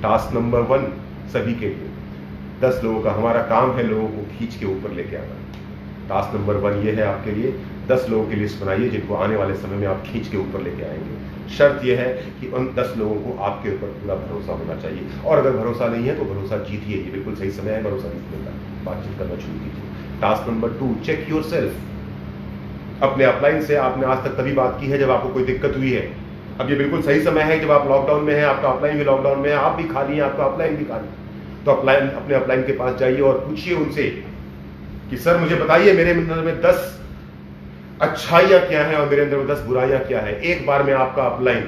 Task number 1 सभी के लिए 10 लोगों का हमारा काम है लोगों को खींच के ऊपर लेके आना। टास्क नंबर 1 ये है आपके लिए 10 लोगों की लिस्ट बनाइए जिनको आने वाले समय में आप खींच के ऊपर लेके आएंगे। शर्त यह है कि उन 10 लोगों को आपके ऊपर पूरा भरोसा होना चाहिए, और अगर भरोसा नहीं है तो भरोसा जीतिए। ये बिल्कुल सही समय है भरोसा जीतने का, बातचीत करना शुरू कीजिए। Task number 2, check yourself. अपने अपलाइन से आपने आज तक तभी बात की है जब आपको कोई दिक्कत हुई है। अब ये बिल्कुल सही समय है जब आप लॉकडाउन में हैं, आपका अपलाइन भी लॉकडाउन में है, आप भी खाली हैं, आपका अपलाइन भी खाली। तो अपने अपलाइन के पास जाइए और पूछिए उनसे कि सर मुझे बताइए मेरे अंदर में 10 अच्छाइयां क्या हैं और मेरे अंदर में 10 बुराइयां क्या है। एक बार में आपका अपलाइन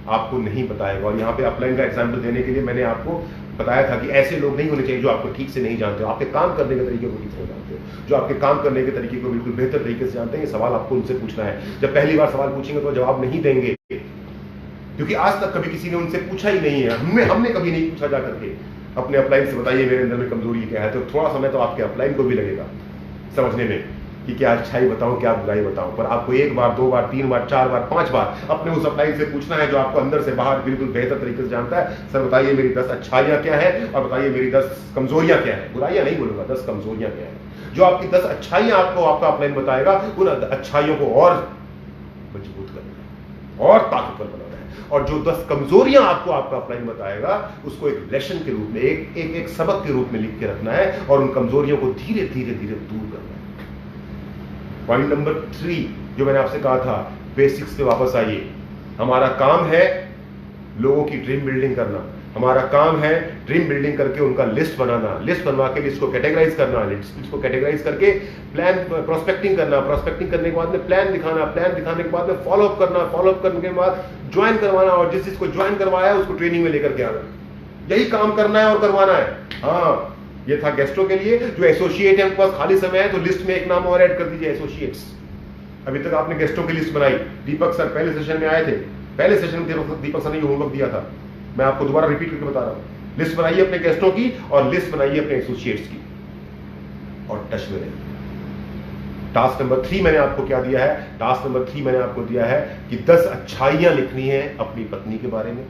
आपको नहीं बताएगा। और यहाँ पे अपलाइन का एग्जाम्पल देने के लिए मैंने आपको बताया था कि ऐसे लोग नहीं होने चाहिए जो आपको ठीक से नहीं जानते हो, आपके काम करने के तरीके को ठीक से जानते हो, जो आपके काम करने के तरीके को बिल्कुल बेहतर तरीके से जानते हैं। ये सवाल आपको उनसे पूछना है। जब पहली बार सवाल पूछेंगे तो जवाब नहीं देंगे, क्योंकि आज तक कभी किसी ने उनसे पूछा ही नहीं है। हमने कभी नहीं पूछा जा करके अपने अपलाइन से बताइए मेरे अंदर में कमजोरी क्या है। तो थोड़ा समय तो आपके अपलाइन को भी लगेगा समझने में कि क्या अच्छाई बताऊं क्या बुराई बताऊं। पर आपको 1 बार 2 बार 3 बार 4 बार 5 बार अपने उस अपलाइन से पूछना है जो आपको अंदर से बाहर बिल्कुल बेहतर तरीके से जानता है। सर बताइए मेरी 10 अच्छाइयां क्या है और बताइए मेरी 10 कमजोरियां क्या है। बुराइयां नहीं बोलूंगा, 10 कमजोरियां क्या है। जो आपकी 10 अच्छाइयां आपको आपका अपलाइन बताएगा, उन अच्छाइयों को और मजबूत करना है और ताकतवर बनाना है। और जो 10 कमजोरियां आपको आपका अपलाइन बताएगा उसको एक लेसन के रूप में, एक सबक के रूप में लिख के रखना है और उन कमजोरियों को धीरे धीरे धीरे दूर करना है। पॉइंट नंबर 3 जो मैंने आपसे कहा था, बेसिक्स पे वापस आइए। हमारा काम है लोगों की ड्रीम बिल्डिंग करना। हमारा काम है ड्रीम बिल्डिंग करके उनका लिस्ट बनाना, लिस्ट बनवा के लिस्ट को कैटेगराइज करना, लिस्ट को कैटेगराइज करके प्लान प्रोस्पेक्टिंग करना, प्रोस्पेक्टिंग करने के बाद में प्लान दिखाना, प्लान दिखाने के बाद में फॉलोअप करना, फॉलोअप करने के बाद ज्वाइन करवाना, और जिस जिसको ज्वाइन करवाया उसको ट्रेनिंग में लेकर के आना। यही काम करना है और करवाना है। हाँ, ये था गेस्टों के लिए। जो एसोसिएट है उनके पास खाली समय है तो लिस्ट में एक नाम और ऐड कर दीजिए, एसोसिएट्स। अभी तक आपने गेस्टों की लिस्ट बनाई, दीपक सर पहले सेशन में आए थे, पहले सेशन में दीपक सर ने होमवर्क दिया था, मैं आपको दोबारा रिपीट करके बता रहा हूं। लिस्ट बनाइए अपने गेस्टों की और लिस्ट बनाइए अपने एसोसिएट्स की और टच में रहिए। टास्क नंबर 3 मैंने आपको क्या दिया है? टास्क नंबर 3 मैंने आपको दिया है कि 10 अच्छाइयां लिखनी है अपनी पत्नी के बारे में,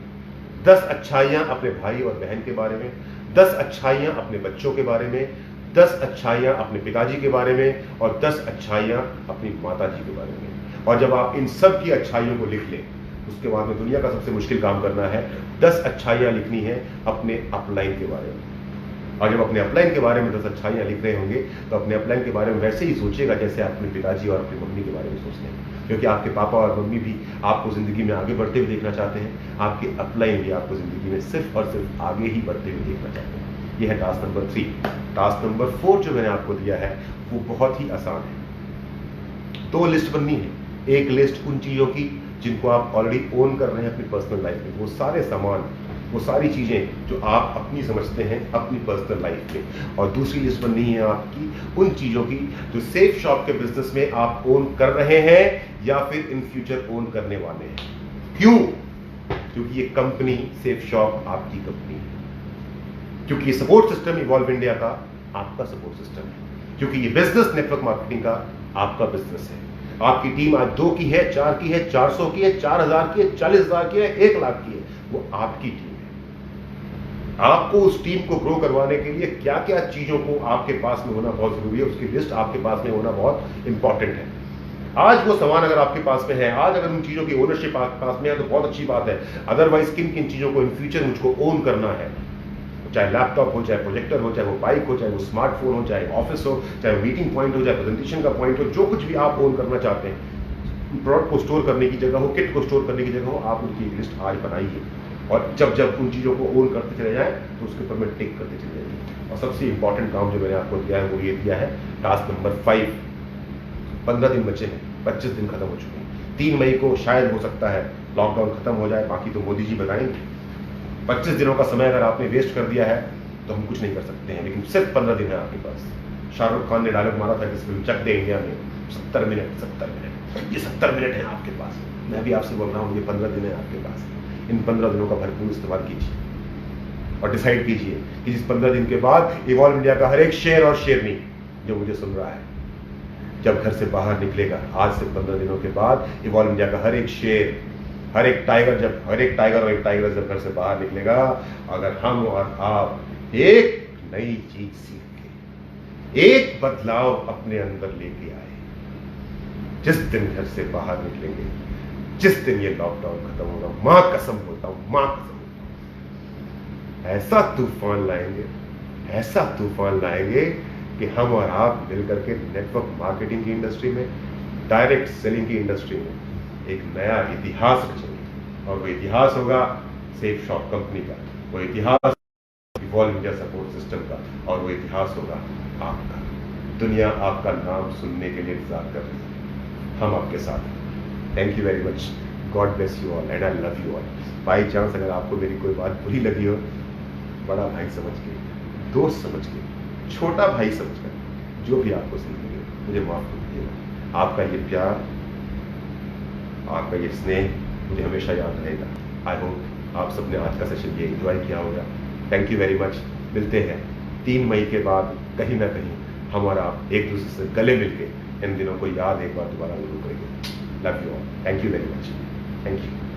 10 अच्छाइयां अपने भाई और बहन के बारे में, 10 अच्छाइयां अपने बच्चों के बारे में, 10 अच्छाइयां अपने पिताजी के बारे में और 10 अच्छाइयां अपनी माताजी के बारे में। और जब आप इन सब की अच्छाइयों को लिख लें उसके बाद में दुनिया का सबसे मुश्किल काम करना है 10 अच्छाइयां लिखनी है अपने अपलाइन के बारे में। और जब अपने अपलाइन के बारे में 10 अच्छाइयां लिख रहे होंगे तो अपने अपलाइन के बारे में वैसे ही सोचिएगा जैसे अपने पिताजी और अपनी मम्मी के बारे में सोचते हैं, क्योंकि आपके पापा और मम्मी भी आपको जिंदगी में आगे बढ़ते हुए देखना चाहते हैं। आपके अपलाइन भी आपको जिंदगी में सिर्फ और सिर्फ आगे ही बढ़ते हुए देखना चाहते हैं। यह है टास्क नंबर 3। टास्क नंबर 4 जो मैंने आपको दिया है वो बहुत ही आसान है। 2 लिस्ट बननी है। एक लिस्ट उन चीजों की जिनको आप ऑलरेडी ओन कर रहे हैं अपनी पर्सनल लाइफ में, वो सारे सामान, वो सारी चीजें जो आप अपनी समझते हैं अपनी पर्सनल लाइफ में। और दूसरी लिस्ट बननी है आपकी उन चीजों की जो सेफ शॉप के बिजनेस में आप ओन कर रहे हैं या फिर इन फ्यूचर ओन करने वाले हैं। क्यों? क्योंकि ये कंपनी सेफ शॉप आपकी कंपनी है, क्योंकि ये सपोर्ट सिस्टम इवॉल्व इंडिया का आपका सपोर्ट सिस्टम है, क्योंकि ये बिजनेस नेटवर्क मार्केटिंग का आपका बिजनेस है। आपकी टीम आज 2 की है, 4 की है, 400 की है, 4000 की है, 40000 की है, 1 लाख की है, वो आपकी टीम है। आपको उस टीम को ग्रो करवाने के लिए क्या क्या चीजों को आपके पास में होना बहुत जरूरी है, उसकी लिस्ट आपके पास में होना बहुत इंपॉर्टेंट है। आज वो सामान अगर आपके पास में है, आज अगर उन चीजों की ओनरशिप आपके पास में है तो बहुत अच्छी बात है। अदरवाइज किन किन चीजों को इन फ्यूचर मुझको ओन करना है, चाहे लैपटॉप हो, चाहे प्रोजेक्टर हो, चाहे वो बाइक हो, चाहे वो स्मार्टफोन हो, चाहे ऑफिस हो, चाहे मीटिंग पॉइंट हो, चाहे प्रेजेंटेशन का पॉइंट हो, जो कुछ भी आप ओन करना चाहते हैं, प्रोडक्ट को स्टोर करने की जगह हो, किट को स्टोर करने की जगह हो, आप उनकी एक लिस्ट आज बनाइए और जब जब उन चीजों को ओन करते चले जाएं तो उसके ऊपर में टिक करते चले जाइए। और सबसे इंपॉर्टेंट काम जो मैंने आपको दिया है वो ये दिया है टास्क नंबर 5। 15 दिन बचे हैं, 25 दिन खत्म हो चुके हैं। 3 मई को शायद हो सकता है लॉकडाउन खत्म हो जाए, बाकी तो मोदी जी बताएंगे। 25 दिनों का समय अगर आपने वेस्ट कर दिया है तो हम कुछ नहीं कर सकते हैं, लेकिन सिर्फ 15 दिन है आपके पास। शाहरुख खान ने डायलॉग मारा था कि फिल्म चक दे इंडिया में 70 मिनट, 70 मिनट, ये 70 मिनट है आपके पास। मैं भी आपसे बोल रहा हूँ ये 15 दिन है आपके पास। इन 15 दिनों का भरपूर इस्तेमाल कीजिए और डिसाइड कीजिए कि इस 15 दिन के बाद इवॉल्व इंडिया का हर एक शेयर और शेयरनी जो मुझे सुन रहा है जब घर से बाहर निकलेगा, आज से 15 दिनों के बाद इवॉल्व इंडिया का हर एक शेयर हर एक टाइगर और एक टाइगर जब घर से बाहर निकलेगा, अगर हम और आप एक नई चीज सीख के, एक बदलाव अपने अंदर लेके आए, जिस दिन घर से बाहर निकलेंगे, जिस दिन ये लॉकडाउन खत्म होगा, मां कसम बोलता हूं, मां कसम बोलता हूं, ऐसा तूफान लाएंगे कि हम और आप मिलकर के नेटवर्क मार्केटिंग की इंडस्ट्री में, डायरेक्ट सेलिंग की इंडस्ट्री में एक नया इतिहास रचेंगे। और वो इतिहास होगा सेफ शॉप कंपनी का, वो इतिहास इवॉल्व इंडिया सपोर्ट सिस्टम का, और वो इतिहास होगा आपका। दुनिया आपका नाम सुनने के लिए इंतजार कर रही है, हम आपके साथ हैं। Thank you very much, God bless you all and I love you all. By chance अगर आपको मेरी कोई बात बुरी लगी हो, बड़ा भाई समझ के, दोस्त समझ के, छोटा भाई समझ कर, जो भी आपको सही लगे, मुझे माफ कर दीजिएगा। आपका ये प्यार, आपका ये स्नेह मुझे हमेशा याद रहेगा। आई होप आप सबने आज का सेशन ये एंजॉय किया होगा। Thank you very much. मिलते हैं 3 मई के बाद कहीं ना कहीं, हम और आप एक दूसरे से गले मिलके इन दिनों को याद एक बार दोबारा जरूर करेंगे। Love you all, thank you very much, thank you.